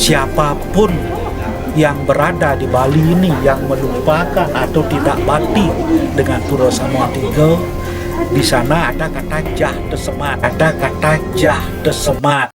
siapapun yang berada di Bali ini yang melupakan atau tidak bakti dengan Pura Samuan Tiga, di sana ada kata jah tesemat, ada kata jah tesemat.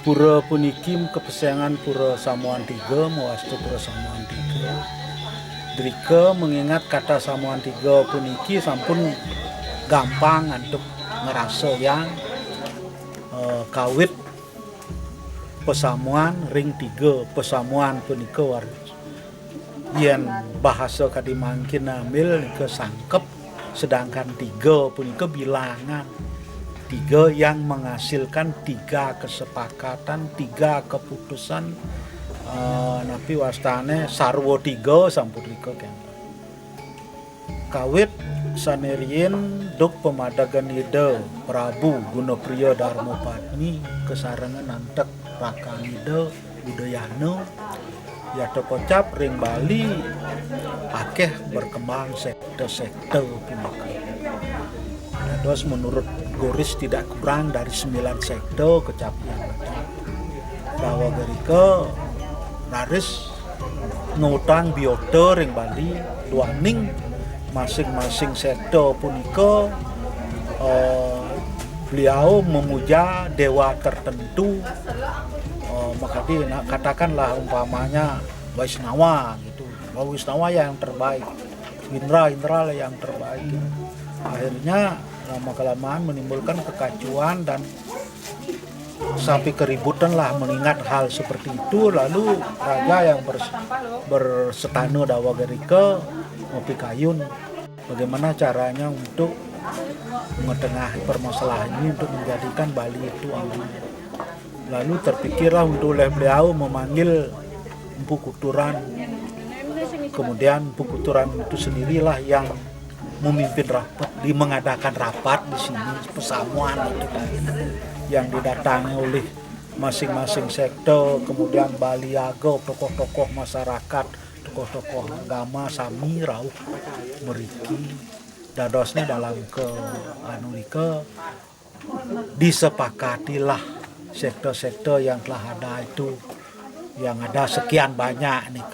Pura puniki kepesayangan Pura Samuan Tiga, mewastu Pura Samuan Tiga. Drike mengingat kata Samuan Tiga puniki sampun gampang untuk ngerasa yang kawit pesamuan ring tiga, pesamuan punika waris. Yen bahasa kadimangkin ambil ke sangkep, sedangkan tiga punika bilangan. Tiga yang menghasilkan tiga kesepakatan, tiga keputusan. Napi wastane sarwo tiga sampurika kan. Kawit sanerien duk pemadagan ide Prabu Gunapriya Darmapatmi kesarengan nantek Rakanida Udayana ya tekocap ring Bali akeh berkembang sekte-sekte punika. Terus menurut Goris tidak kurang dari 9 sekte kecapian. Bahwa gerike naris ngutang biota ring Bali duaning masing-masing sekte punika beliau memuja dewa tertentu. Maka katakanlah umpamanya Waisnawa gitu. Waisnawa yang terbaik. Indra lah yang terbaik. Akhirnya lama-kelamaan menimbulkan kekacauan dan sampai keributan lah mengingat hal seperti itu. Lalu raja yang bersetana dawa gerike ngopi kayun bagaimana caranya untuk mengetengahi permasalahan ini untuk menjadikan Bali itu aman. Lalu terpikirlah untuk oleh beliau memanggil Empu Kuturan. Kemudian Empu Kuturan itu sendirilah yang memimpin rapat, mengadakan rapat di sini pesamuan itu tadi yang didatangi oleh masing-masing sekte, kemudian baliaga, tokoh-tokoh masyarakat, tokoh-tokoh agama, sami, rauh, meriki, dadosnya dalam disepakatilah sekte-sekte yang telah ada itu, yang ada sekian banyak nih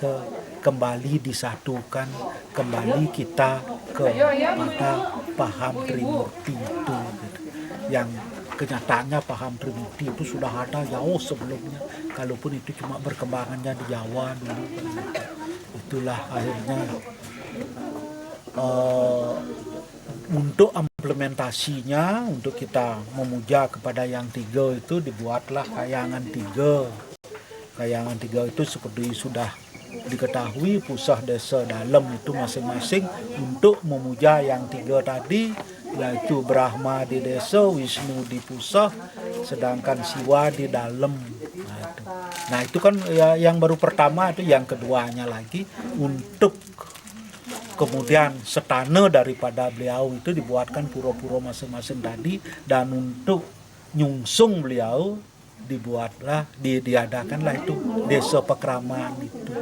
kembali disatukan, kembali kita kepada paham Trimurti itu, yang kenyataannya paham Trimurti itu sudah ada jauh sebelumnya, kalaupun itu cuma berkembangannya di Jawa dulu. Itulah akhirnya untuk implementasinya, untuk kita memuja kepada yang tiga itu dibuatlah kayangan tiga. Kayangan tiga itu seperti sudah diketahui pusah desa dalam itu masing-masing untuk memuja yang tiga tadi, yaitu Brahma di desa, Wisnu di pusah, sedangkan Siwa di dalam. Nah itu kan ya, yang baru pertama itu, yang keduanya lagi untuk kemudian setana daripada beliau itu dibuatkan pura-pura masing-masing tadi, dan untuk nyungsung beliau dibuatlah, diadakanlah itu desa Pakraman itu.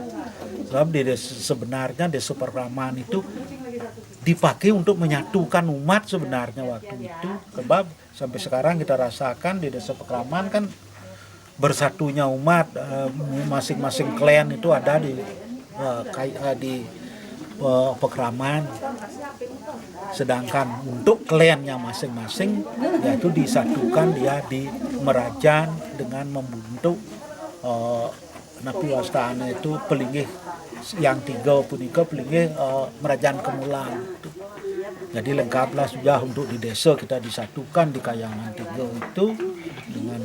Sebab sebenarnya desa Pakraman itu dipakai untuk menyatukan umat sebenarnya waktu itu. Sebab sampai sekarang kita rasakan di Desa Pekraman kan bersatunya umat, masing-masing klan itu ada di Pekraman. Sedangkan untuk klannya masing-masing yaitu disatukan dia di Merajan dengan membentuk Napi Wastana itu pelinggih yang 3 punika pelinggih Merajan Kemulan. Jadi lengkaplah sudah untuk di desa kita disatukan di Kayangan 3 itu dengan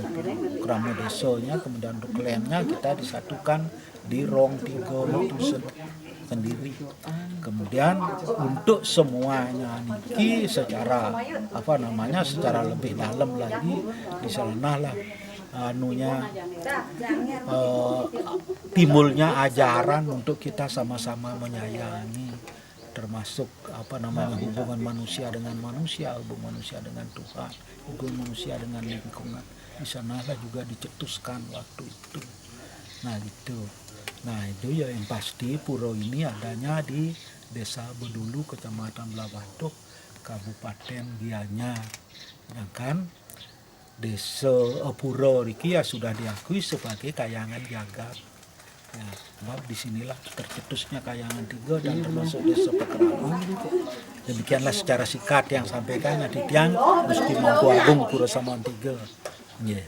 krama desanya, kemudian untuk klannya kita disatukan di Rong 3 itu sendiri. Kemudian untuk semuanya niki secara secara lebih dalam lagi di sanalah timbulnya ajaran untuk kita sama-sama menyayangi, termasuk hubungan manusia dengan manusia, hubungan manusia dengan Tuhan, hubungan manusia dengan lingkungan. Di sanalah juga dicetuskan waktu itu. Nah itu ya yang pasti pura ini adanya di Desa Bedulu, Kecamatan Blabatuk, Kabupaten Gianyar. Sedangkan Desa Pura Riki ya sudah diakui sebagai Kayangan Jagat. Ya, sebab disinilah tercetusnya Kayangan 3 dan termasuk Desa Pekraman. Demikianlah secara singkat yang sampaikan Adityan Gusti Mangku Agung Pura Samuan 3. Yeah.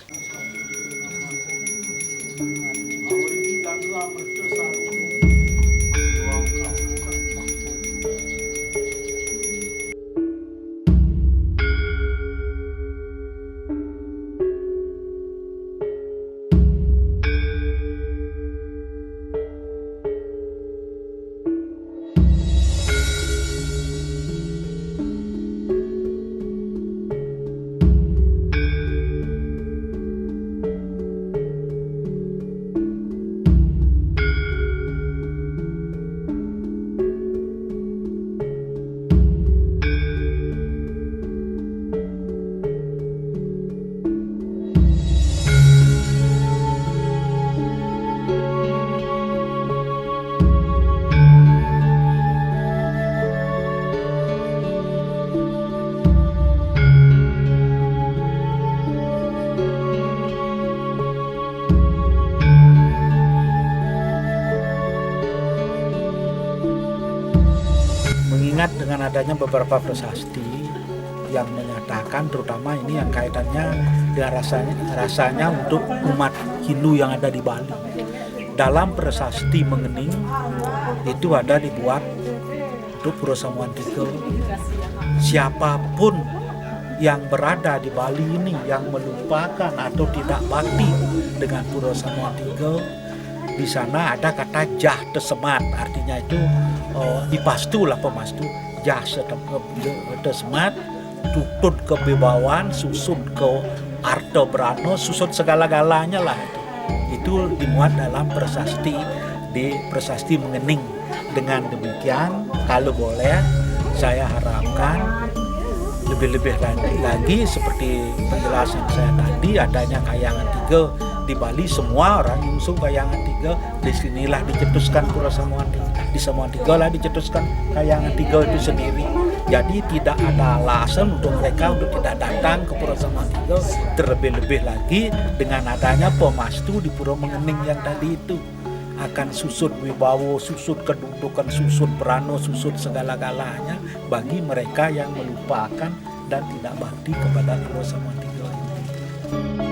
Mengingat dengan adanya beberapa prasasti yang menyatakan, terutama ini yang kaitannya dengan rasanya untuk umat Hindu yang ada di Bali. Dalam prasasti Mengening itu ada dibuat untuk Pura Samuan 3. Siapapun yang berada di Bali ini yang melupakan atau tidak bakti dengan Pura Samuan 3, di sana ada kata jah tesemat, artinya itu dipastu lah pemastu, jah tesemat, tutut kebebawan, susut ke arto berano, susut segala-galanya lah. Itu dimuat dalam prasasti di prasasti Mengening. Dengan demikian, kalau boleh saya harapkan lebih-lebih lagi seperti penjelasan saya tadi, adanya Kayangan 3 di Bali, semua orang diusung Kayangan 3, disinilah dicetuskan Pura Samuan 3, di Samuan 3 lah dicetuskan Kayangan 3 itu sendiri. Jadi tidak ada alasan untuk mereka untuk tidak datang ke Pura Samuan 3, terlebih-lebih lagi dengan adanya pemastu di Pura Mengening yang tadi itu akan susut wibawa, susut kedudukan, susut berano, susut segala-galanya bagi mereka yang melupakan dan tidak bakti kepada Pura Samuan 3 ini.